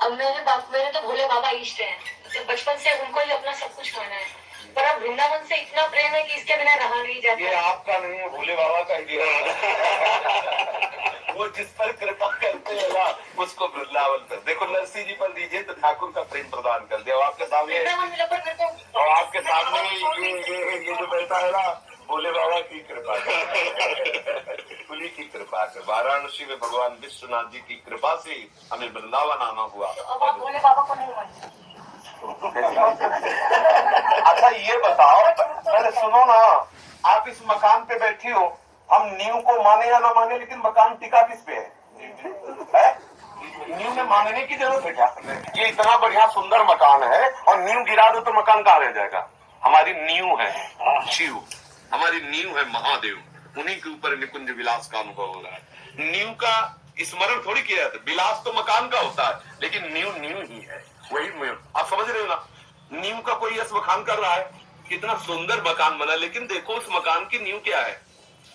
अब मेरे तो भोले बाबा इष्ट हैं, तो बचपन से उनको ही अपना सब कुछ माना है। पर अब वृंदावन से इतना प्रेम है कि इसके बिना रहा नहीं जाता। ये आपका नहीं है, भोले बाबा का ही है। वो जिस पर कृपा करते हैं ना उसको वृंदावन पर। देखो नरसिंह जी पर दीजिए तो ठाकुर का प्रेम प्रदान कर दिया। आपके सामने और आपके सामने ये जो बैठा है ना, भोले बाबा की कृपा उन्हीं की कृपा से वाराणसी में भगवान विश्वनाथ जी की कृपा से हमें वृंदावन आना हुआ। तो अब आप भोले बाबा को नहीं मानते? अच्छा ये बताओ, अरे सुनो ना, आप इस मकान पे बैठी हो, हम नींव को माने या ना माने, लेकिन मकान टिका किस पे है? नींव में मानने की जरूरत है क्या? ये इतना बढ़िया सुंदर मकान है और नींव गिरा दो तो मकान कहाँ रह जाएगा? हमारी नींव है शिव, हमारी नींव है महादेव, उन्हीं के ऊपर निकुंज विलास का अनुभव हो रहा है। नींव का स्मरण थोड़ी किया जाता है, विलास तो मकान का होता है, लेकिन नींव नींव ही है, वही आप समझ रहे हो ना। नींव का कोई यश बखान कर रहा है, कितना सुंदर मकान बना, लेकिन देखो उस मकान की नींव क्या है,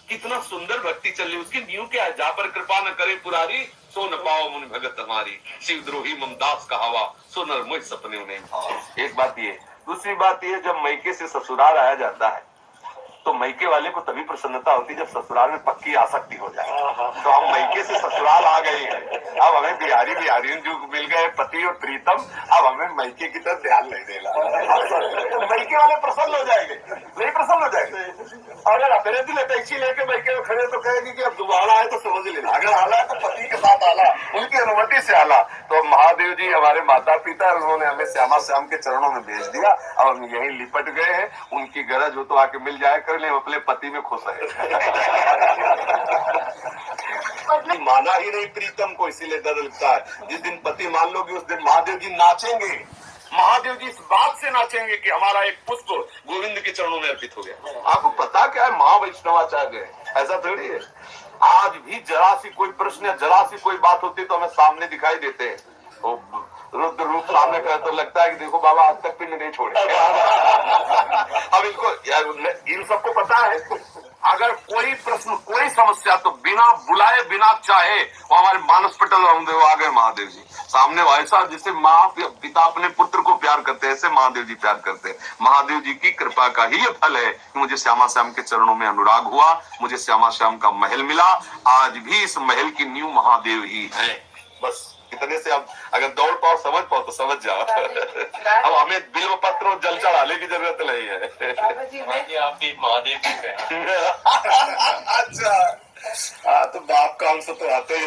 कितना सुंदर भक्ति चल रही, उसकी नींव क्या है? जहाँ पर कृपा न करे पुरारी, सो न पाओ मुनि भगत हमारी, शिव द्रोही ममदास का हवा, सो नर मोह सपने नहीं। एक बात ये, दूसरी बात ये, जब मैके से ससुराल आया जाता है तो मैके वाले को तभी प्रसन्नता होती है जब ससुराल में पक्की आसक्ति हो जाए। तो हम मैके से ससुराल आ गए हैं, अब हमें बिहारी जो मिल गए पति और प्रीतम, अब हमें मैके की तरफ ध्यान नहीं देना। तो मैके वाले प्रसन्न हो जाएंगे, नहीं प्रसन्न हो जाएंगे। अगर अपने दिल टैक्सी लेके मैके में खड़े तो कहेगी कि अब दोबारा आए तो समझ लेना, अगर आला है तो पति के साथ आला, उनकी अनुमति से आला। तो महादेव जी हमारे माता पिता, उन्होंने हमें श्यामा श्याम के चरणों में भेज दिया और हम यहीं लिपट गए हैं। उनकी गरज हो तो आके मिल जाए कर ले, अपने पति में खुश है। माना ही नहीं प्रीतम को, इसीलिए डर लगता है। जिस दिन पति मान लोगे उस दिन महादेव जी नाचेंगे, महादेव जी इस बात से नाचेंगे कि हमारा एक पुष्प गोविंद के चरणों में अर्पित हो गया। आपको पता क्या है, महावैष्णवाचार्य है, ऐसा थोड़ी है। आज भी जरा सी कोई प्रश्न या जरा सी कोई बात होती तो हमें सामने दिखाई देते हैं, तो रुद्र रूप सामने करे तो लगता है कि देखो बाबा आज तक पिंड नहीं छोड़े। अब इनको इन सबको पता है, अगर कोई प्रश्न कोई समस्या तो बिना बुलाए बिना चाहे वो हमारे मानस पटल रामदेव आ गए महादेव जी सामने। ऐसा जैसे माँ पिता अपने पुत्र को प्यार करते हैं, ऐसे महादेव जी प्यार करते हैं। महादेव जी की कृपा का ही ये फल है कि मुझे श्यामा श्याम के चरणों में अनुराग हुआ, मुझे श्यामा श्याम का महल मिला। आज भी इस महल की नींव महादेव ही है। बस इतने से अब अगर दौड़ पाओ समझ पाओ तो समझ जाओ। अब हमें बिल्व पत्र और जल चढ़ाने की जरूरत नहीं है। आप भी महादेव की अच्छा हाँ, तो बाप काम से तो आते ही